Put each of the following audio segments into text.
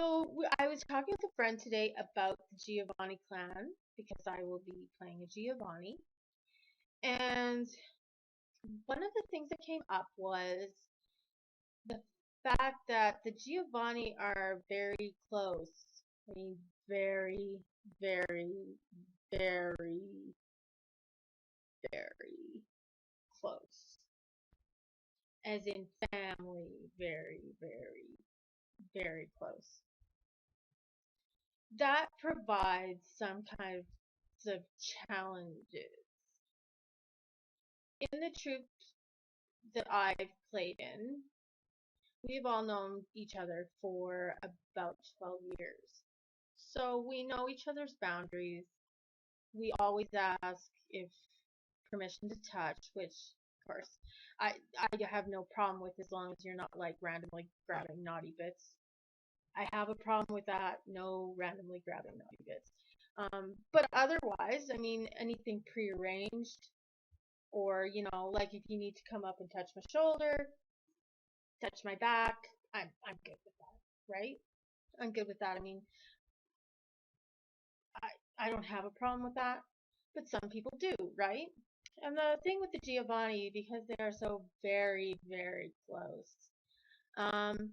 I was talking with a friend today about the Giovanni clan because I will be playing a Giovanni. And one of the things that came up was the fact that the Giovanni are very close. I mean, very, very, very, very close. As in family, very, very, very close. That provides some kind of challenges. In the troops that I've played in, we've all known each other for about 12 years. So we know each other's boundaries. We always ask if permission to touch, which, of course, I have no problem with as long as you're not like randomly grabbing naughty bits. I have a problem with that. No randomly grabbing naughty bits. But otherwise, I mean, anything prearranged, or like if you need to come up and touch my shoulder, touch my back, I'm good with that, right? I'm good with that. I mean, I don't have a problem with that, but some people do, right? And the thing with the Giovanni, because they are so very, very close, um,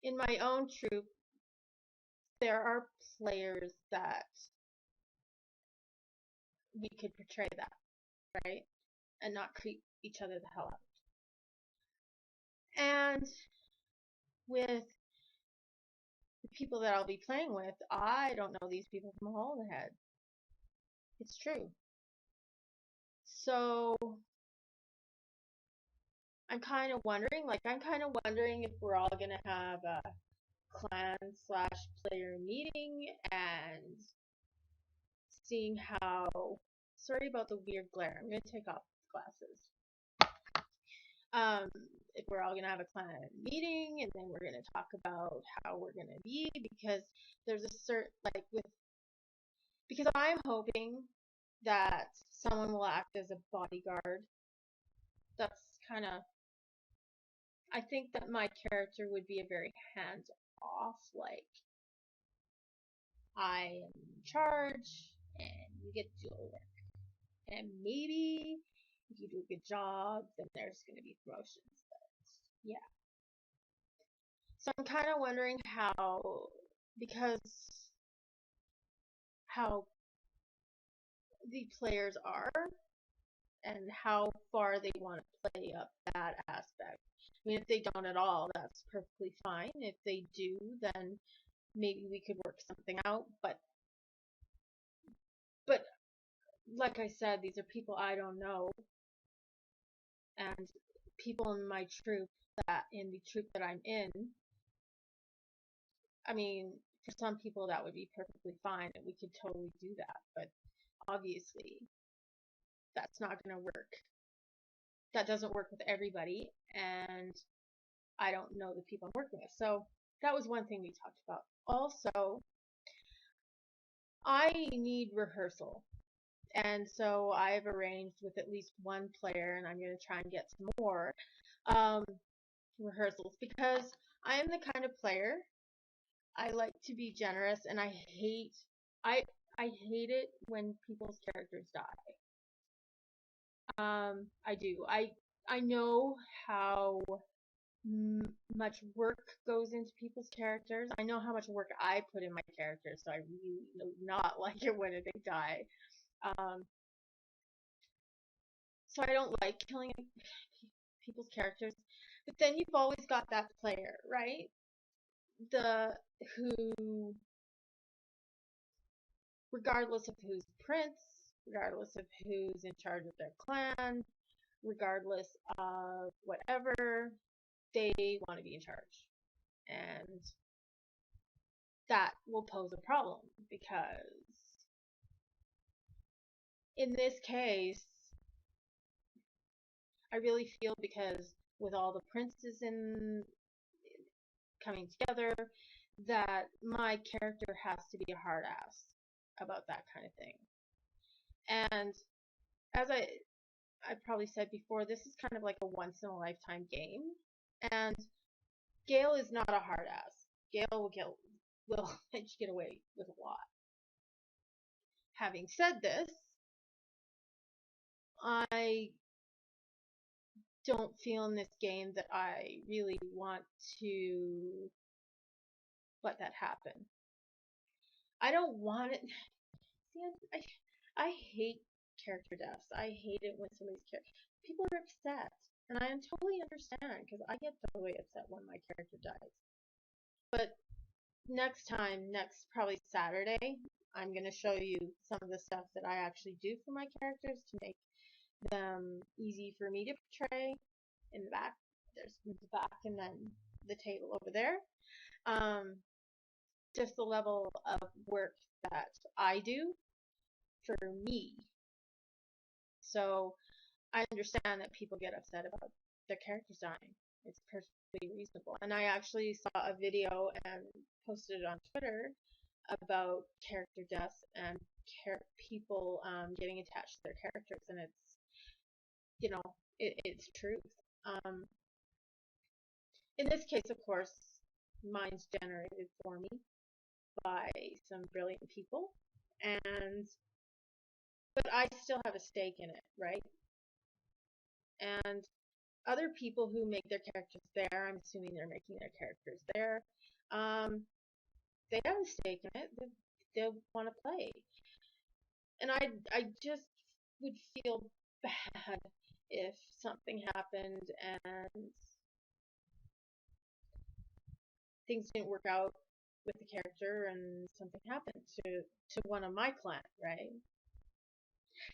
in my own troop, there are players that we could portray that, right? And not creep each other the hell out. And with the people that I'll be playing with, I don't know these people from a hole in the head. It's true. So I'm kind of wondering if we're all gonna have a clan slash player meeting and seeing how. Sorry about the weird glare. I'm gonna take off the glasses. If we're all gonna have a clan meeting and then we're gonna talk about how we're gonna be, because there's a certain because I'm hoping that someone will act as a bodyguard. That's kind of, I think that my character would be a very hands off, like I am in charge and you get to do all the work. And maybe if you do a good job, then there's going to be promotions. But yeah. So I'm kind of wondering because how the players are and how far they want to play up that aspect. I mean, if they don't at all, that's perfectly fine. If they do, then maybe we could work something out. But like I said, these are people I don't know, and people in my troop in the troop that I'm in. I mean, for some people that would be perfectly fine, and we could totally do that. But obviously, that's not going to work. That doesn't work with everybody, and I don't know the people I'm working with. So that was one thing we talked about. Also, I need rehearsal. And so I've arranged with at least one player, and I'm going to try and get some more um, rehearsals, because I am the kind of player, I like to be generous, and I I hate it when people's characters die. I do. I know how much work goes into people's characters. I know how much work I put in my characters, so I really do not like it when they die. Um, so I don't like killing people's characters. But then you've always got that player, right? The who, regardless of who's prince, regardless of who's in charge of their clan, regardless of whatever, they want to be in charge. And that will pose a problem, because in this case, I really feel, because with all the princes in coming together, that my character has to be a hard ass about that kind of thing. And as I probably said before, this is kind of like a once in a lifetime game, and Gale is not a hard ass. Gail will let you get away with a lot. Having said this, I don't feel in this game that I really want to let that happen. I don't want it. See, I hate character deaths. I hate it when people are upset, and I totally understand because I get totally upset when my character dies. But next time, next probably Saturday, I'm gonna show you some of the stuff that I actually do for my characters to make them easy for me to portray. In the back, there's the back, and then the table over there. Um, just the level of work that I do for me. So I understand that people get upset about their characters dying. It's perfectly reasonable. And I actually saw a video and posted it on Twitter about character deaths and people getting attached to their characters, and it's truth. Um, in this case, of course, mine's generated for me by some brilliant people, and but I still have a stake in it, right? And other people who make their characters there, I'm assuming they're making their characters there, they have a stake in it. They want to play, and I just would feel bad if something happened and things didn't work out with the character and something happened to one of my clan, right?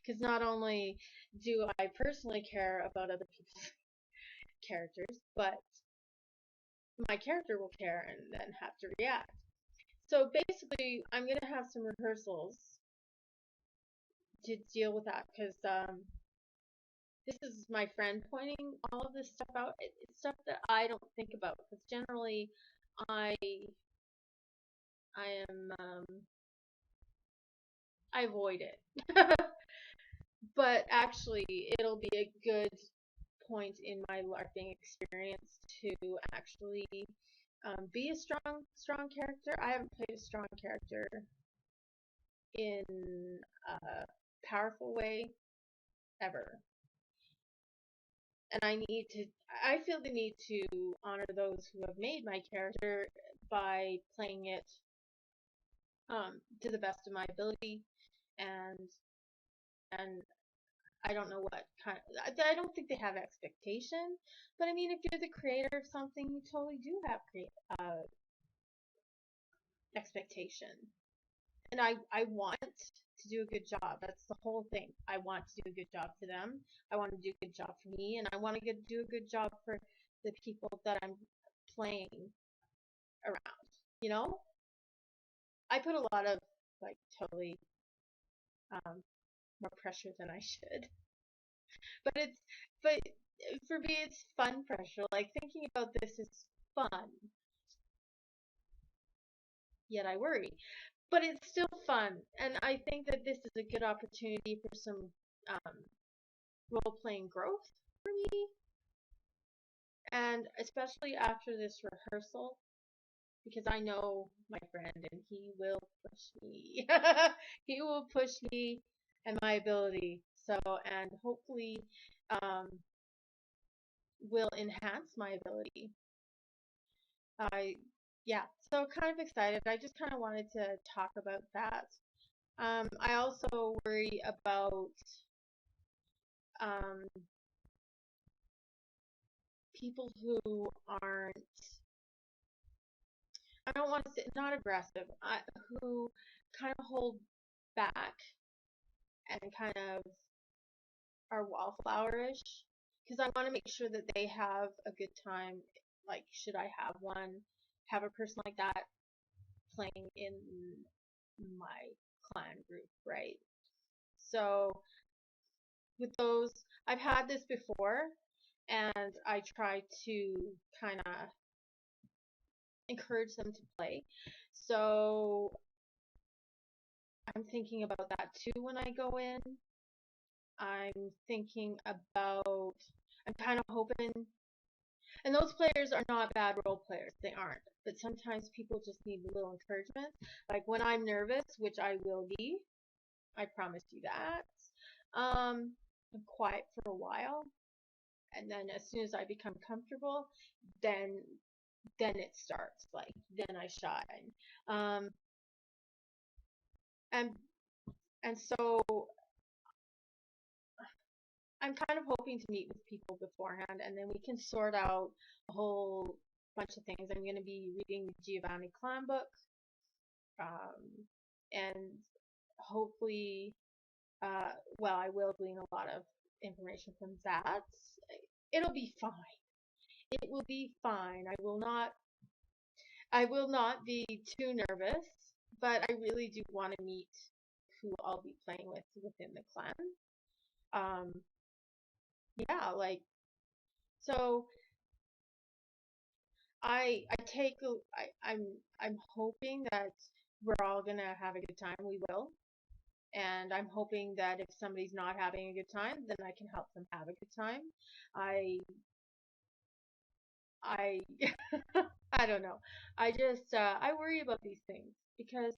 Because not only do I personally care about other people's characters, but my character will care and then have to react. So basically, I'm going to have some rehearsals to deal with that because this is my friend pointing all of this stuff out. It's stuff that I don't think about because generally I I am I avoid it. But actually, it'll be a good point in my LARPing experience to actually be a strong character. I haven't played a strong character in a powerful way ever. And I feel the need to honor those who have made my character by playing it to the best of my ability, and and I don't know what kind of, I don't think they have expectation, but I mean, if you're the creator of something, you totally do have expectation. And I want to do a good job. That's the whole thing. I want to do a good job for them. I want to do a good job for me, and I want to do a good job for the people that I'm playing around. You know, I put a lot of like totally more pressure than I should, but but for me it's fun pressure. Like thinking about this is fun, yet I worry. But it's still fun, and I think that this is a good opportunity for some um, role playing growth for me, and especially after this rehearsal, because I know my friend and he will push me. He will push me and my ability. So, and hopefully, um, will enhance my ability. I, yeah, so kind of excited. I just kind of wanted to talk about that. I also worry about um, people who aren't, I don't want to say not aggressive, who kind of hold back and kind of are wallflowerish, because I want to make sure that they have a good time. Like, should I have a person like that playing in my clan group, right? So with those, I've had this before, and I try to kind of encourage them to play. So I'm thinking about that too when I go in. I'm thinking about, I'm kind of hoping, And those players are not bad role players. They aren't. But sometimes people just need a little encouragement. Like when I'm nervous, which I will be, I promise you that. I'm quiet for a while, and then as soon as I become comfortable, then then it starts. Like then I shine. Um, and and so I'm kind of hoping to meet with people beforehand, and then we can sort out a whole bunch of things. I'm going to be reading the Giovanni Clan book, and hopefully, uh, well, I will glean a lot of information from that. It'll be fine. It will be fine. I will not be too nervous, but I really do want to meet who I'll be playing with within the clan. Um, yeah, like so I take I'm hoping that we're all gonna have a good time. We will. And I'm hoping that if somebody's not having a good time, then I can help them have a good time. I I I don't know. I worry about these things because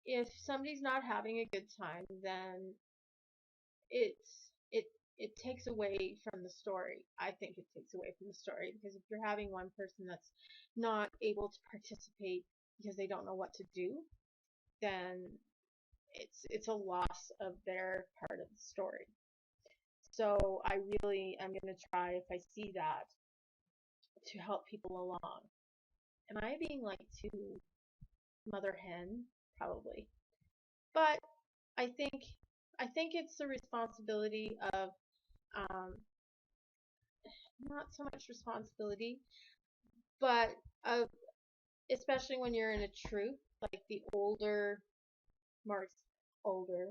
if somebody's not having a good time, then it it takes away from the story. I think it takes away from the story because if you're having one person that's not able to participate because they don't know what to do, then it's a loss of their part of the story. So I really am going to try, if I see that, to help people along. Am I being like too mother hen? Probably. But I think I think it's the responsibility of um, not so much responsibility, but of especially when you're in a troop, like the more older,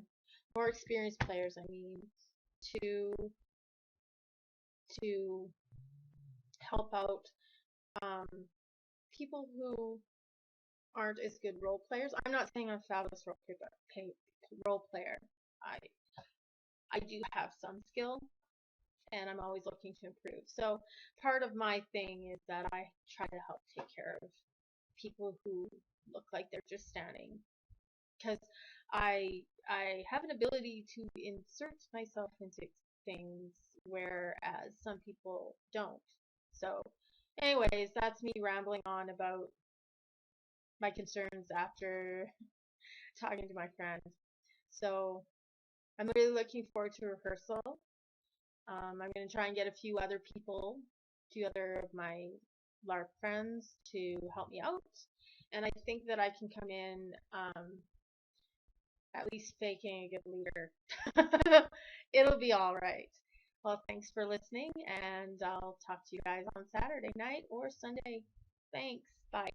more experienced players. I mean, to to help out um, people who aren't as good role players. I'm not saying I'm a fabulous role player. I I do have some skill, and I'm always looking to improve. So part of my thing is that I try to help take care of people who look like they're just standing because I have an ability to insert myself into things whereas some people don't. So anyways, that's me rambling on about my concerns after talking to my friend. So I'm really looking forward to rehearsal. I'm going to try and get a few other people, a few other of my LARP friends to help me out. And I think that I can come in at least faking a good leader. It'll be all right. Well, thanks for listening, and I'll talk to you guys on Saturday night or Sunday. Thanks. Bye.